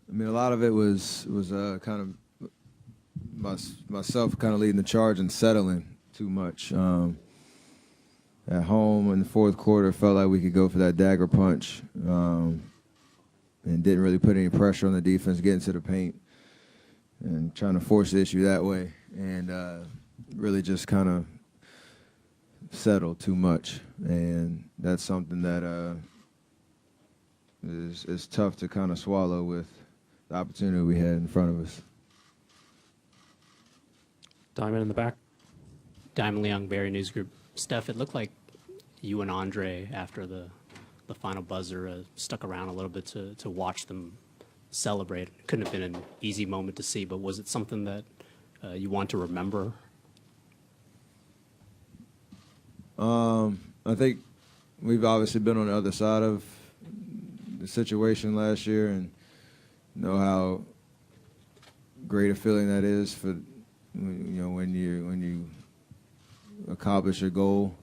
I mean, a lot of it was kind of myself kind of leading the charge and settling too much. At home in the fourth quarter, felt like we could go for that dagger punch, and didn't really put any pressure on the defense, getting to the paint, and trying to force the issue that way, and really just kind of settled too much, and that's something that is tough to kind of swallow with the opportunity we had in front of us. Diamond in the back. Diamond Leong, Barry News Group. Steph, it looked like you and Andre, after the final buzzer, stuck around a little bit to watch them celebrate. It couldn't have been an easy moment to see, but was it something that you want to remember? I think we've obviously been on the other side of the situation last year and know how great a feeling that is for, when you accomplish your goal.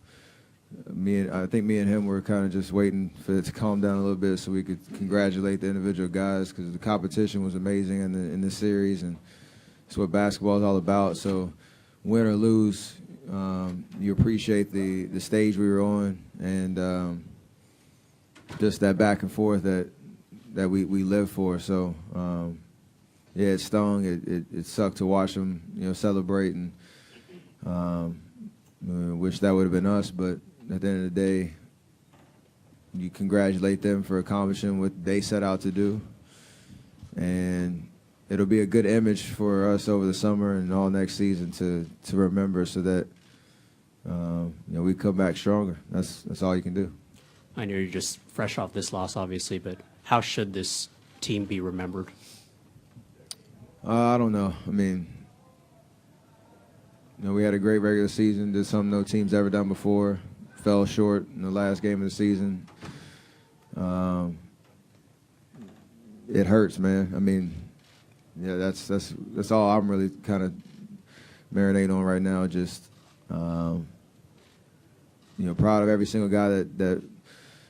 I think me and him were kind of just waiting for it to calm down a little bit so we could congratulate the individual guys, because the competition was amazing in this series, and it's what basketball is all about. So win or lose, you appreciate the stage we were on, and just that back and forth that we live for. So yeah, it stung. It sucked to watch them celebrate, and wish that would have been us, but at the end of the day, you congratulate them for accomplishing what they set out to do, and it'll be a good image for us over the summer and all next season to remember, so that we come back stronger. That's all you can do. I know you're just fresh off this loss, obviously, but how should this team be remembered? I don't know. I mean, we had a great regular season, did something no team's ever done before, fell short in the last game of the season. It hurts, man. I mean, yeah, that's all I'm really kind of marinating on right now. Just, proud of every single guy that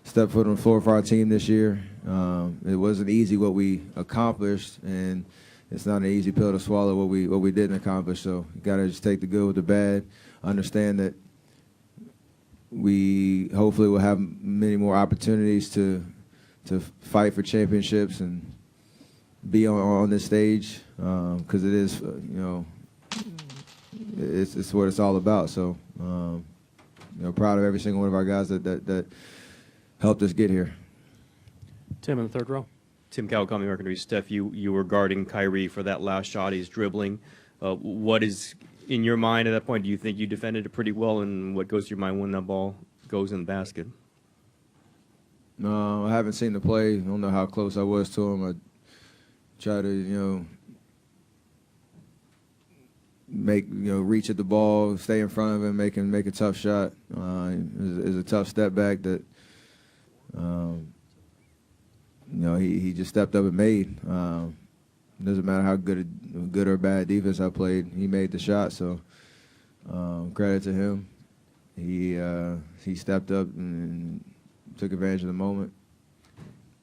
stepped foot on the floor for our team this year. It wasn't easy what we accomplished, and it's not an easy pill to swallow what we didn't accomplish. So you got to just take the good with the bad. Understand that we hopefully will have many more opportunities to fight for championships and be on this stage, because it is, it's what it's all about. So proud of every single one of our guys that helped us get here. Tim in the third row. Tim Kawakami, American News. Steph, you were guarding Kyrie for that last shot. He's dribbling. What is in your mind at that point? Do you think you defended it pretty well, and what goes through your mind when that ball goes in the basket? No, I haven't seen the play. I don't know how close I was to him. I try to, reach at the ball, stay in front of him, make a tough shot. It was a tough step back that, he just stepped up and made. Doesn't matter how good or bad defense I played, he made the shot. So credit to him. He stepped up and took advantage of the moment.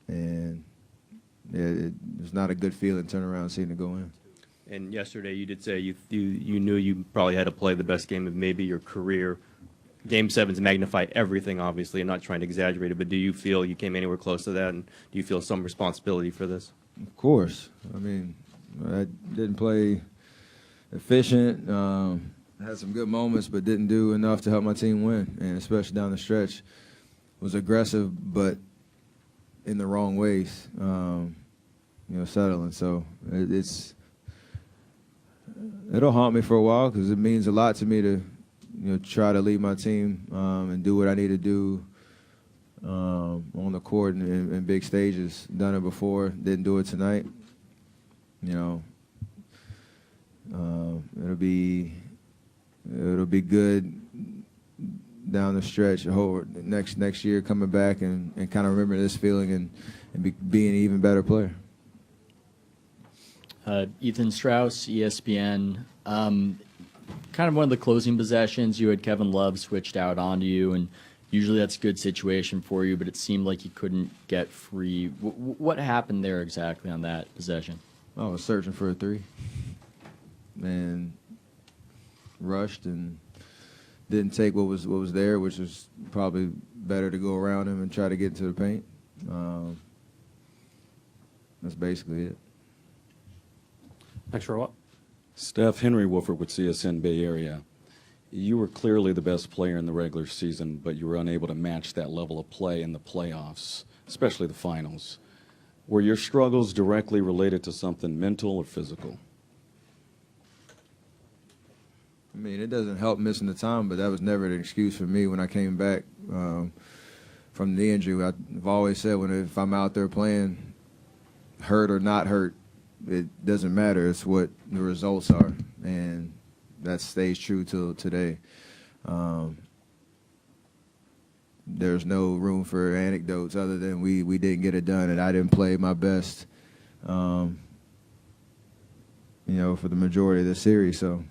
And it was not a good feeling turning around and seeing it go in. And yesterday you did say you knew you probably had to play the best game of maybe your career. Game 7s magnify everything, obviously. I'm not trying to exaggerate it, but do you feel you came anywhere close to that, and do you feel some responsibility for this? Of course. I mean, I didn't play efficient. Had some good moments, but didn't do enough to help my team win, and especially down the stretch. Was aggressive, but in the wrong ways, settling. So it'll haunt me for a while, because it means a lot to me to try to lead my team and do what I need to do on the court and in big stages. Done it before, didn't do it tonight. It'll be good down the stretch. Next year coming back and kind of remember this feeling and being an even better player. Ethan Strauss, ESPN. Kind of one of the closing possessions, you had Kevin Love switched out onto you, and Usually that's a good situation for you, but it seemed like you couldn't get free. What happened there exactly on that possession? I was searching for a three and rushed and didn't take what was there, which was probably better to go around him and try to get into the paint. That's basically it. Next row up. Steph, Henry Wolford with CSN Bay Area. You were clearly the best player in the regular season, but you were unable to match that level of play in the playoffs, especially the finals. Were your struggles directly related to something mental or physical? I mean, it doesn't help missing the time, but that was never an excuse for me when I came back from the injury. I've always said if I'm out there playing, hurt or not hurt, it doesn't matter. It's what the results are, and that stays true till today. There's no room for anecdotes other than we didn't get it done, and I didn't play my best, for the majority of the series. So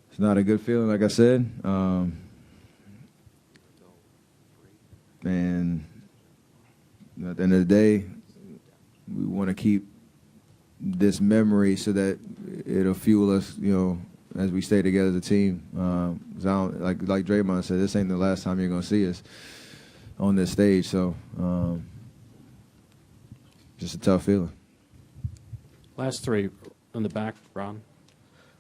it's not a good feeling, like I said. And at the end of the day, we want to keep this memory so that it'll fuel us, as we stay together as a team. 'Cause like Draymond said, this ain't the last time you're going to see us on this stage. So just a tough feeling. Last three in the back, Ron.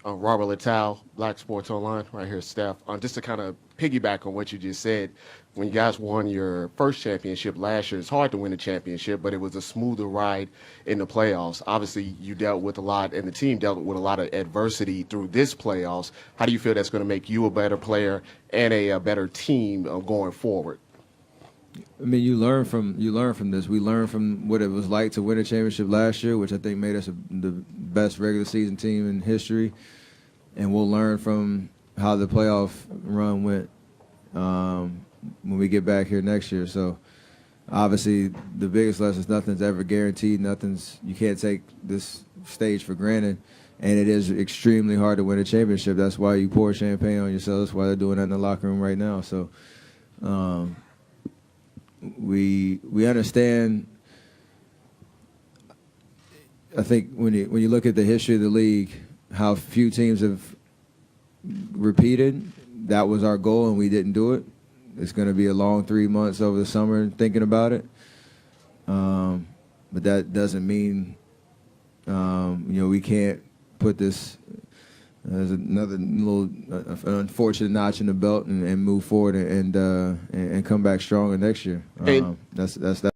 Robert Littell, Black Sports Online, right here, Steph. Just to kind of piggyback on what you just said, when you guys won your first championship last year, it's hard to win a championship, but it was a smoother ride in the playoffs. Obviously, you dealt with a lot, and the team dealt with a lot of adversity through this playoffs. How do you feel that's going to make you a better player and a better team going forward? I mean, you learn from this. We learned from what it was like to win a championship last year, which I think made us the best regular season team in history. And we'll learn from how the playoff run went when we get back here next year. So obviously, the biggest lesson is nothing's ever guaranteed. You can't take this stage for granted. And it is extremely hard to win a championship. That's why you pour champagne on yourself. That's why they're doing that in the locker room right now. So we understand. I think when you look at the history of the league, how few teams have repeated, that was our goal, and we didn't do it. It's going to be a long 3 months over the summer thinking about it. But that doesn't mean, we can't put this as another little unfortunate notch in the belt and move forward and come back stronger next year. That's